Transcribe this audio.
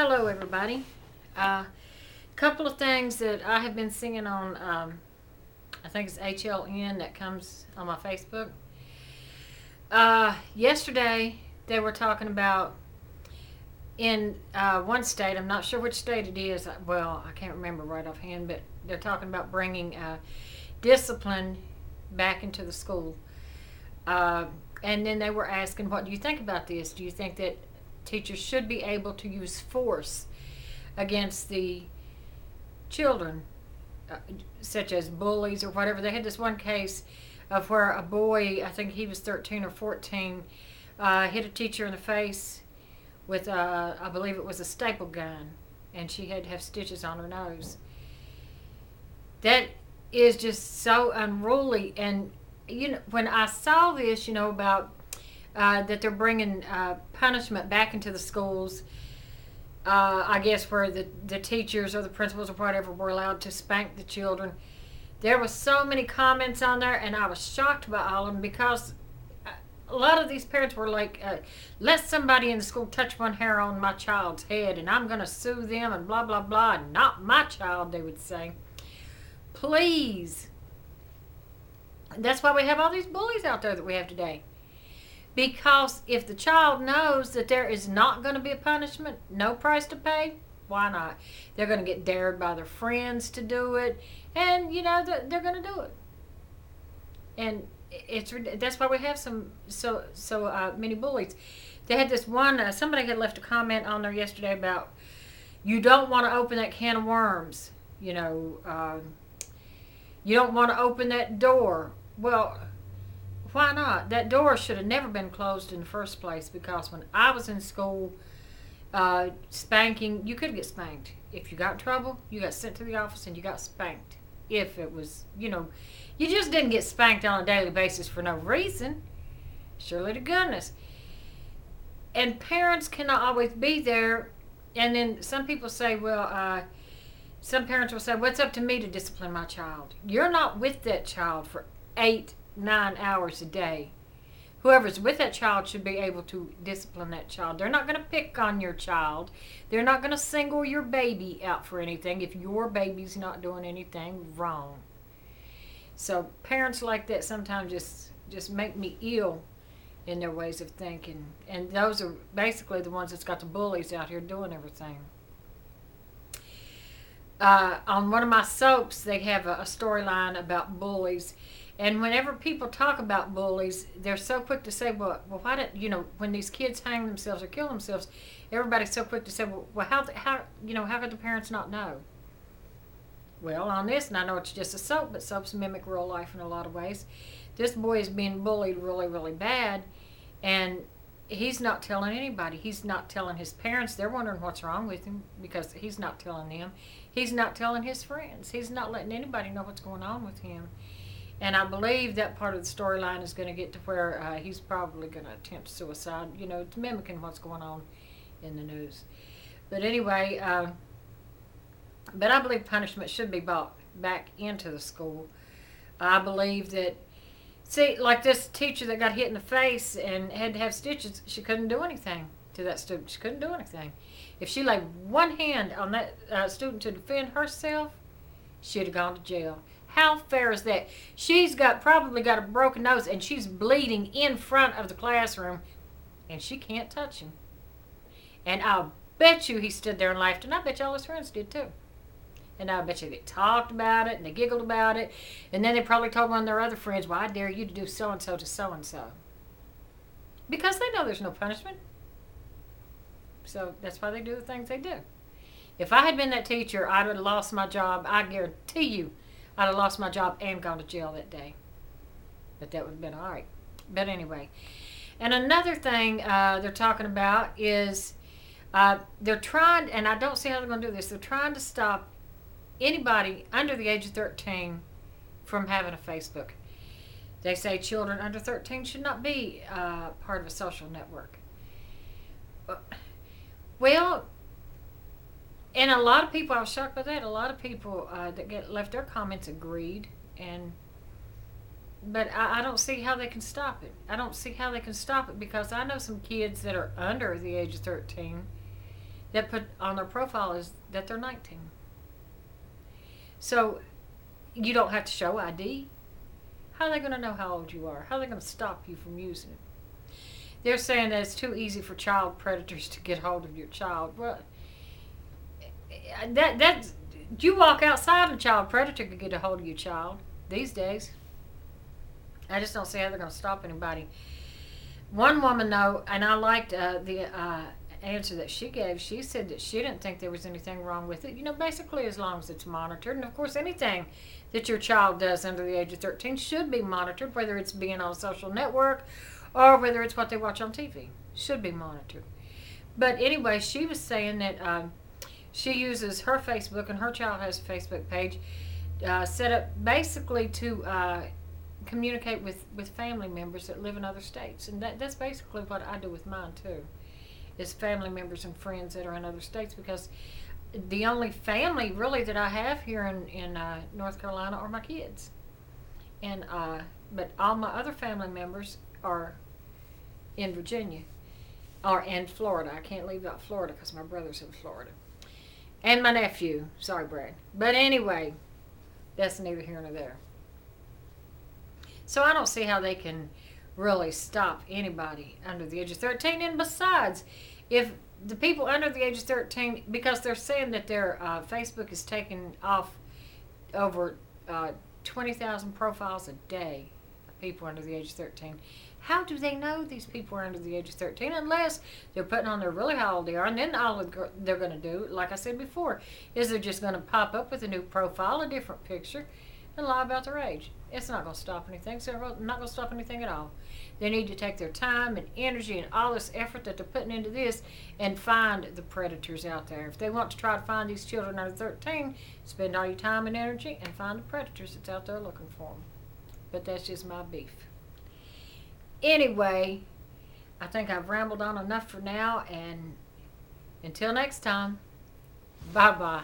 Hello, everybody. Couple of things that I have been singing on, I think it's HLN that comes on my Facebook. Yesterday, they were talking about in one state, I'm not sure which state it is, well, I can't remember right offhand, but they're talking about bringing discipline back into the school. Uh, and then they were asking, what do you think about this? Do you think that teachers should be able to use force against the children, uh, such as bullies or whatever? They had this one case of where a boy, I think he was 13 or 14, hit a teacher in the face with, I believe it was a staple gun, and she had to have stitches on her nose. That is just so unruly. And when I saw this, about that they're bringing punishment back into the schools, I guess where the teachers or the principals or whatever were allowed to spank the children. There was so many comments on there, and I was shocked by all of them because a lot of these parents were like, let somebody in the school touch one hair on my child's head and I'm going to sue them and blah, blah, blah. Not my child, they would say. Please. That's why we have all these bullies out there that we have today. Because if the child knows that there is not going to be a punishment, no price to pay, why not? They're going to get dared by their friends to do it, and they're going to do it. And that's why we have so many bullies. They had this one. Somebody had left a comment on there yesterday about you don't want to open that can of worms. You don't want to open that door. Well, why not? That door should have never been closed in the first place, because when I was in school, spanking, you could get spanked. If you got in trouble, you got sent to the office and you got spanked. If it was, you just didn't get spanked on a daily basis for no reason. Surely to goodness. And parents cannot always be there. And then some people say, well, some parents will say, well, it's up to me to discipline my child. You're not with that child for 8-9 hours a day. Whoever's with that child should be able to discipline that child. They're not going to pick on your child. They're not going to single your baby out for anything if your baby's not doing anything wrong. So parents like that sometimes just make me ill in their ways of thinking. And those are basically the ones that's got the bullies out here doing everything. On one of my soaps, they have a storyline about bullies. And whenever people talk about bullies, they're so quick to say, well, why don't, when these kids hang themselves or kill themselves, everybody's so quick to say, well, how could the parents not know? Well, on this, and I know it's just a soap, but soaps mimic real life in a lot of ways. This boy is being bullied really, really bad, and he's not telling anybody. He's not telling his parents. They're wondering what's wrong with him because he's not telling them. He's not telling his friends. He's not letting anybody know what's going on with him. And I believe that part of the storyline is going to get to where he's probably going to attempt suicide. It's mimicking what's going on in the news. But anyway, but I believe punishment should be brought back into the school. I believe that, like this teacher that got hit in the face and had to have stitches, she couldn't do anything to that student. She couldn't do anything. If she laid one hand on that student to defend herself, she'd have gone to jail. How fair is that? She's probably got a broken nose and she's bleeding in front of the classroom and she can't touch him. And I'll bet you he stood there and laughed, and I bet you all his friends did too. And I bet you they talked about it and they giggled about it. And then they probably told one of their other friends, well, I dare you to do so-and-so to so-and-so. Because they know there's no punishment. So that's why they do the things they do. If I had been that teacher, I'd have lost my job. I guarantee you I'd have lost my job and gone to jail that day. But that would have been all right. But anyway. And another thing they're talking about is they're trying, and I don't see how they're going to do this, they're trying to stop anybody under the age of 13 from having a Facebook. They say children under 13 should not be part of a social network. Well, and a lot of people, I was shocked by that, a lot of people that left their comments agreed, but I don't see how they can stop it. I don't see how they can stop it because I know some kids that are under the age of 13 that put on their profile is that they're 19. So you don't have to show ID. How are they going to know how old you are? How are they going to stop you from using it? They're saying that it's too easy for child predators to get hold of your child. Well, that's you walk outside and a child predator could get a hold of your child these days. I just don't see how they're going to stop anybody. One woman, though, and I liked the answer that she gave. She said that she didn't think there was anything wrong with it. Basically, as long as it's monitored. And, of course, anything that your child does under the age of 13 should be monitored, whether it's being on a social network or whether it's what they watch on TV. Should be monitored. But anyway, she was saying that she uses her Facebook, and her child has a Facebook page set up basically to communicate with family members that live in other states. And that's basically what I do with mine, too, is family members and friends that are in other states, because the only family really that I have here in North Carolina are my kids. And but all my other family members are in Virginia or in Florida. I can't leave out Florida because my brother's in Florida. And my nephew. Sorry, Brad. But anyway, that's neither here nor there. So I don't see how they can really stop anybody under the age of 13. And besides, if the people under the age of 13, because they're saying that their Facebook is taking off over 20,000 profiles a day of people under the age of 13. How do they know these people are under the age of 13 unless they're putting on there really how old they are? And then all they're going to do, like I said before, is they're just going to pop up with a new profile, a different picture, and lie about their age. It's not going to stop anything. It's not going to stop anything at all. They need to take their time and energy and all this effort that they're putting into this and find the predators out there. If they want to try to find these children under 13, spend all your time and energy and find the predators that's out there looking for them. But that's just my beef. Anyway, I think I've rambled on enough for now, and until next time, bye-bye.